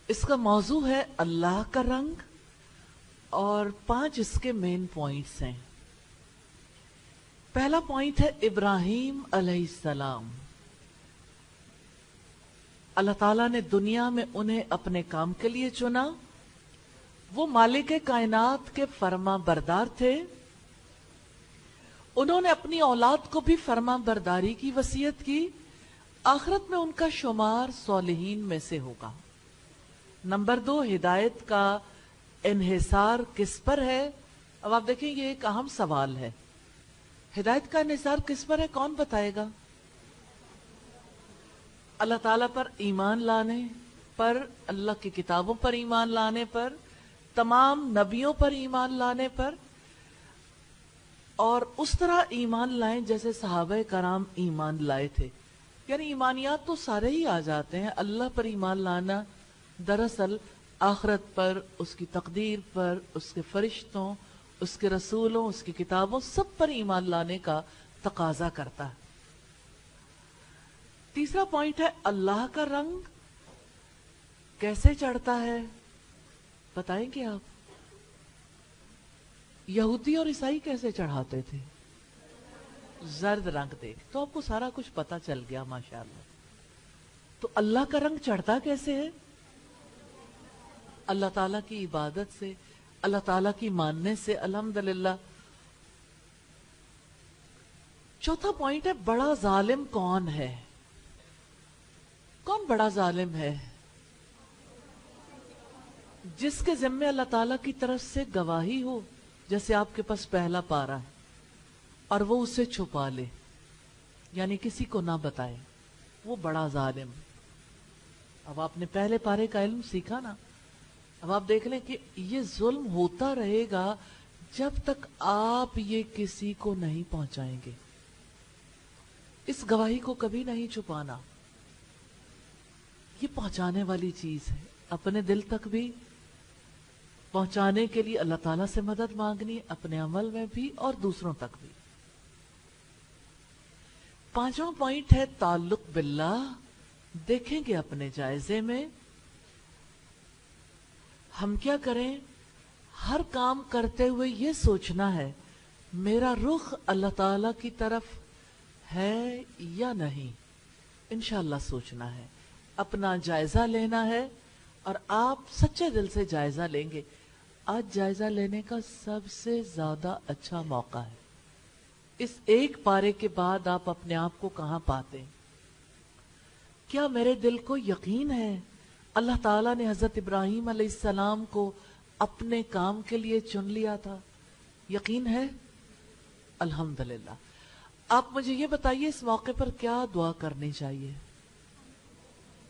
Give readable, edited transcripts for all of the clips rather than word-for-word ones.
اس کا موضوع ہے اللہ کا رنگ، اور 5 اس کے مین پوائنٹس ہیں۔ پہلا پوائنٹ ہے ابراہیم علیہ السلام۔ اللہ تعالیٰ نے دنیا میں انہیں اپنے کام کے لیے چنا۔ وہ مالک کائنات کے فرما بردار تھے۔ انہوں نے اپنی اولاد کو بھی فرما برداری کی وصیت کی۔ آخرت میں ان کا شمار صالحین میں سے ہوگا۔ نمبر 2، ہدایت کا انحصار کس پر ہے؟ اب آپ دیکھیں یہ ایک اہم سوال ہے۔ ہدایت کا انحصار کس پر ہے؟ کون بتائے گا؟ اللہ تعالیٰ پر ایمان لانے پر، اللہ کی کتابوں پر ایمان لانے پر، تمام نبیوں پر ایمان لانے پر، اور اس طرح ایمان لائیں جیسے صحابہ کرام ایمان لائے تھے۔ یعنی ایمانیات تو سارے ہی آ جاتے ہیں۔ اللہ پر ایمان لانا دراصل آخرت پر، اس کی تقدیر پر، اس کے فرشتوں، اس کے رسولوں، اس کی کتابوں، سب پر ایمان لانے کا تقاضا کرتا ہے۔ تیسرا پوائنٹ ہے اللہ کا رنگ کیسے چڑھتا ہے؟ بتائیں گے آپ؟ یہودی اور عیسائی کیسے چڑھاتے تھے؟ زرد رنگ دیکھ، تو آپ کو سارا کچھ پتا چل گیا ماشاءاللہ۔ تو اللہ کا رنگ چڑھتا کیسے ہے؟ اللہ تعالیٰ کی عبادت سے، اللہ تعالیٰ کی ماننے سے، الحمدللہ۔ چوتھا پوائنٹ ہے بڑا ظالم کون ہے؟ کون بڑا ظالم ہے؟ جس کے ذمے اللہ تعالیٰ کی طرف سے گواہی ہو، جیسے آپ کے پاس پہلا پارہ ہے اور وہ اسے چھپا لے، یعنی کسی کو نہ بتائے، وہ بڑا ظالم۔ اب آپ نے پہلے پارے کا علم سیکھا نا، اب آپ دیکھ لیں کہ یہ ظلم ہوتا رہے گا جب تک آپ یہ کسی کو نہیں پہنچائیں گے۔ اس گواہی کو کبھی نہیں چھپانا، یہ پہنچانے والی چیز ہے۔ اپنے دل تک بھی پہنچانے کے لیے اللہ تعالیٰ سے مدد مانگنی، اپنے عمل میں بھی اور دوسروں تک بھی۔ پانچواں پوائنٹ ہے تعلق باللہ۔ دیکھیں گے اپنے جائزے میں ہم کیا کریں؟ ہر کام کرتے ہوئے یہ سوچنا ہے میرا رخ اللہ تعالیٰ کی طرف ہے یا نہیں۔ انشاءاللہ سوچنا ہے، اپنا جائزہ لینا ہے، اور آپ سچے دل سے جائزہ لیں گے۔ آج جائزہ لینے کا سب سے زیادہ اچھا موقع ہے۔ اس ایک پارے کے بعد آپ اپنے آپ کو کہاں پاتے ہیں؟ کیا میرے دل کو یقین ہے اللہ تعالیٰ نے حضرت ابراہیم علیہ السلام کو اپنے کام کے لیے چن لیا تھا؟ یقین ہے؟ الحمدللہ۔ آپ مجھے یہ بتائیے اس موقع پر کیا دعا کرنی چاہیے؟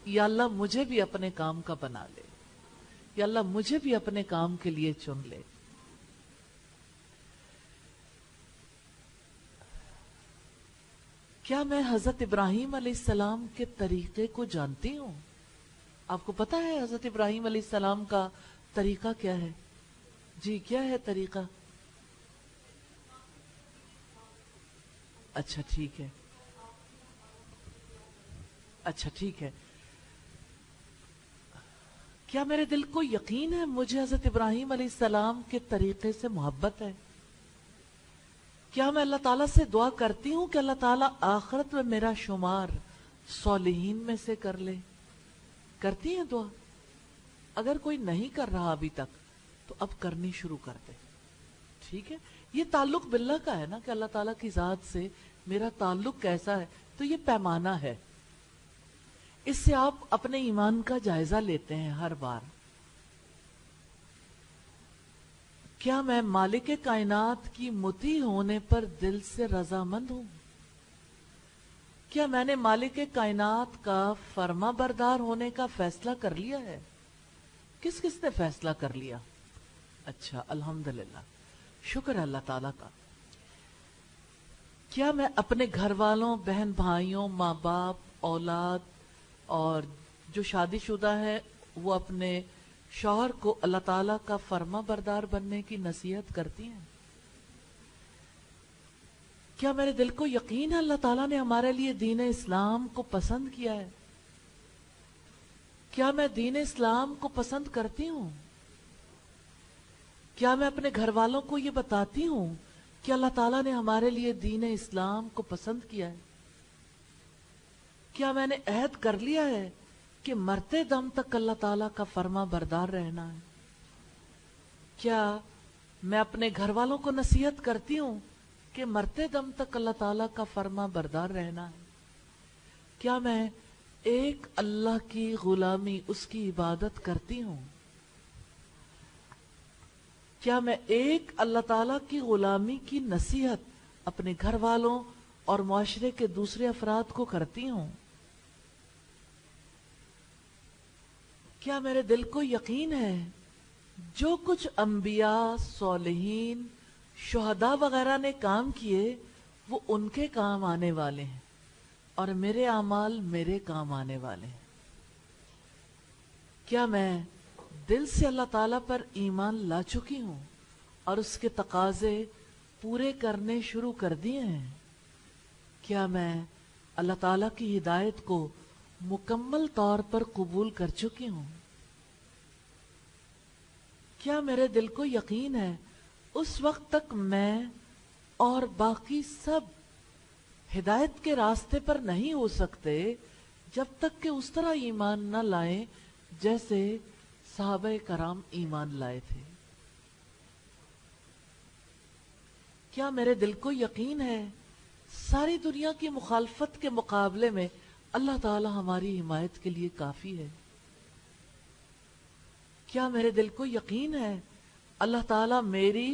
یا اللہ مجھے بھی اپنے کام کا بنا لے، یا اللہ مجھے بھی اپنے کام کے لیے چن لے۔ کیا میں حضرت ابراہیم علیہ السلام کے طریقے کو جانتی ہوں؟ آپ کو پتا ہے حضرت ابراہیم علیہ السلام کا طریقہ کیا ہے؟ جی کیا ہے طریقہ؟ اچھا ٹھیک ہے، اچھا ٹھیک ہے۔ کیا میرے دل کو یقین ہے مجھے حضرت ابراہیم علیہ السلام کے طریقے سے محبت ہے؟ کیا میں اللہ تعالیٰ سے دعا کرتی ہوں کہ اللہ تعالیٰ آخرت میں میرا شمار صالحین میں سے کر لے؟ کرتی ہیں دعا؟ اگر کوئی نہیں کر رہا ابھی تک تو اب کرنی شروع کر دے، ٹھیک ہے؟ یہ تعلق باللہ کا ہے نا، کہ اللہ تعالیٰ کی ذات سے میرا تعلق کیسا ہے، تو یہ پیمانہ ہے۔ اس سے آپ اپنے ایمان کا جائزہ لیتے ہیں ہر بار۔ کیا میں مالک کائنات کی مطیع ہونے پر دل سے رضامند ہوں؟ کیا میں نے مالک کائنات کا فرما بردار ہونے کا فیصلہ کر لیا ہے؟ کس کس نے فیصلہ کر لیا؟ اچھا الحمدللہ، شکر ہے اللہ تعالیٰ کا۔ کیا میں اپنے گھر والوں، بہن بھائیوں، ماں باپ، اولاد اور جو شادی شدہ ہے وہ اپنے شوہر کو اللہ تعالیٰ کا فرما بردار بننے کی نصیحت کرتی ہیں؟ کیا میرے دل کو یقین ہے اللہ تعالیٰ نے ہمارے لیے دین اسلام کو پسند کیا ہے؟ کیا میں دین اسلام کو پسند کرتی ہوں؟ کیا میں اپنے گھر والوں کو یہ بتاتی ہوں کہ اللہ تعالیٰ نے ہمارے لیے دین اسلام کو پسند کیا ہے؟ کیا میں نے عہد کر لیا ہے کہ مرتے دم تک اللہ تعالیٰ کا فرما بردار رہنا ہے؟ کیا میں اپنے گھر والوں کو نصیحت کرتی ہوں کہ مرتے دم تک اللہ تعالیٰ کا فرما بردار رہنا ہے؟ کیا میں ایک اللہ کی غلامی، اس کی عبادت کرتی ہوں؟ کیا میں ایک اللہ تعالیٰ کی غلامی کی نصیحت اپنے گھر والوں اور معاشرے کے دوسرے افراد کو کرتی ہوں؟ کیا میرے دل کو یقین ہے جو کچھ انبیاء، صالحین، شہداء وغیرہ نے کام کیے وہ ان کے کام آنے والے ہیں اور میرے اعمال میرے کام آنے والے ہیں؟ کیا میں دل سے اللہ تعالیٰ پر ایمان لا چکی ہوں اور اس کے تقاضے پورے کرنے شروع کر دیے ہیں؟ کیا میں اللہ تعالیٰ کی ہدایت کو مکمل طور پر قبول کر چکی ہوں؟ کیا میرے دل کو یقین ہے اس وقت تک میں اور باقی سب ہدایت کے راستے پر نہیں ہو سکتے جب تک کہ اس طرح ایمان نہ لائیں جیسے صحابہ کرام ایمان لائے تھے؟ کیا میرے دل کو یقین ہے ساری دنیا کی مخالفت کے مقابلے میں اللہ تعالی ہماری حمایت کے لیے کافی ہے؟ کیا میرے دل کو یقین ہے اللہ تعالیٰ میری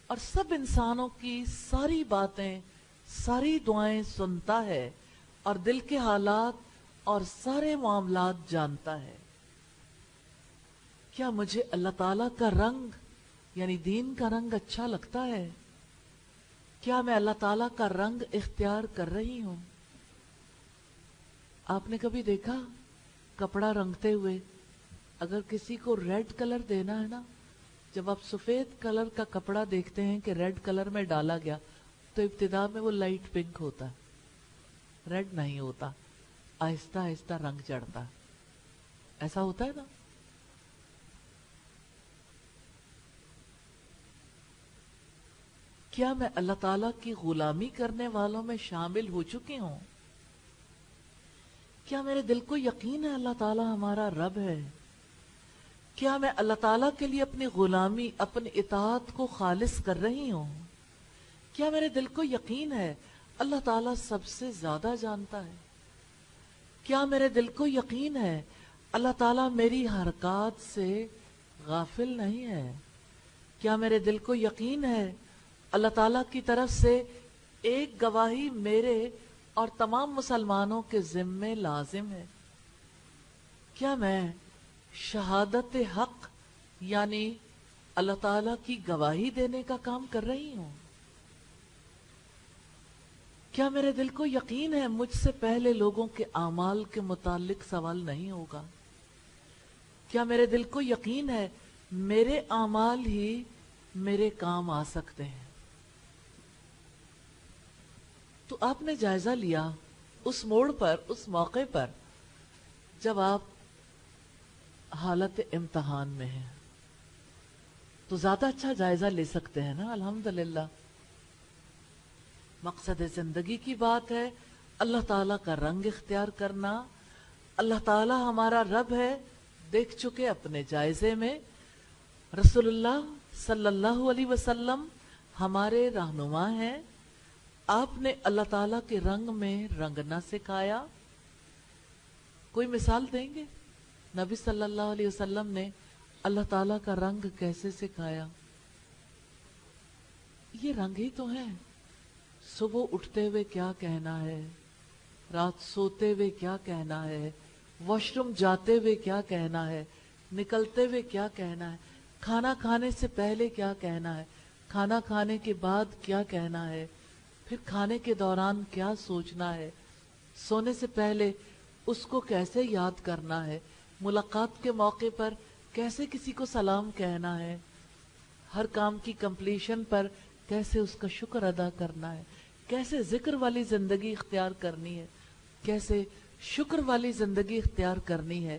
اور سب انسانوں کی ساری باتیں، ساری دعائیں سنتا ہے اور دل کے حالات اور سارے معاملات جانتا ہے؟ کیا مجھے اللہ تعالیٰ کا رنگ یعنی دین کا رنگ اچھا لگتا ہے؟ کیا میں اللہ تعالیٰ کا رنگ اختیار کر رہی ہوں؟ آپ نے کبھی دیکھا کپڑا رنگتے ہوئے؟ اگر کسی کو ریڈ کلر دینا ہے نا، جب آپ سفید کلر کا کپڑا دیکھتے ہیں کہ ریڈ کلر میں ڈالا گیا تو ابتدا میں وہ لائٹ پنک ہوتا ہے، ریڈ نہیں ہوتا، آہستہ آہستہ رنگ چڑھتا ہے، ایسا ہوتا ہے نا؟ کیا میں اللہ تعالیٰ کی غلامی کرنے والوں میں شامل ہو چکی ہوں؟ کیا میرے دل کو یقین ہے اللہ تعالیٰ ہمارا رب ہے؟ کیا میں اللہ تعالیٰ کے لیے اپنی غلامی، اپنی اطاعت کو خالص کر رہی ہوں؟ کیا میرے دل کو یقین ہے اللہ تعالیٰ سب سے زیادہ جانتا ہے؟ کیا میرے دل کو یقین ہے اللہ تعالیٰ میری حرکات سے غافل نہیں ہے؟ کیا میرے دل کو یقین ہے اللہ تعالیٰ کی طرف سے ایک گواہی میرے اور تمام مسلمانوں کے ذمے لازم ہے؟ کیا میں شہادت حق یعنی اللہ تعالیٰ کی گواہی دینے کا کام کر رہی ہوں؟ کیا میرے دل کو یقین ہے مجھ سے پہلے لوگوں کے اعمال کے متعلق سوال نہیں ہوگا؟ کیا میرے دل کو یقین ہے میرے اعمال ہی میرے کام آ سکتے ہیں؟ تو آپ نے جائزہ لیا اس موڑ پر، اس موقع پر جب آپ حالت امتحان میں ہیں، تو زیادہ اچھا جائزہ لے سکتے ہیں نا؟ الحمدللہ مقصد زندگی کی بات ہے اللہ تعالیٰ کا رنگ اختیار کرنا۔ اللہ تعالیٰ ہمارا رب ہے، دیکھ چکے اپنے جائزے میں۔ رسول اللہ صلی اللہ علیہ وسلم ہمارے رہنما ہیں، آپ نے اللہ تعالیٰ کے رنگ میں رنگنا سکھایا۔ کوئی مثال دیں گے نبی صلی اللہ علیہ وسلم نے اللہ تعالیٰ کا رنگ کیسے سکھایا؟ یہ رنگ ہی تو ہیں، صبح اٹھتے ہوئے کیا کہنا ہے، رات سوتے ہوئے کیا کہنا ہے، واش روم جاتے ہوئے کیا کہنا ہے، نکلتے ہوئے کیا کہنا ہے، کھانا کھانے سے پہلے کیا کہنا ہے، کھانا کھانے کے بعد کیا کہنا ہے، پھر کھانے کے دوران کیا سوچنا ہے، سونے سے پہلے اس کو کیسے یاد کرنا ہے، ملاقات کے موقع پر کیسے کسی کو سلام کہنا ہے، ہر کام کی کمپلیشن پر کیسے اس کا شکر ادا کرنا ہے، کیسے ذکر والی زندگی اختیار کرنی ہے، کیسے شکر والی زندگی اختیار کرنی ہے،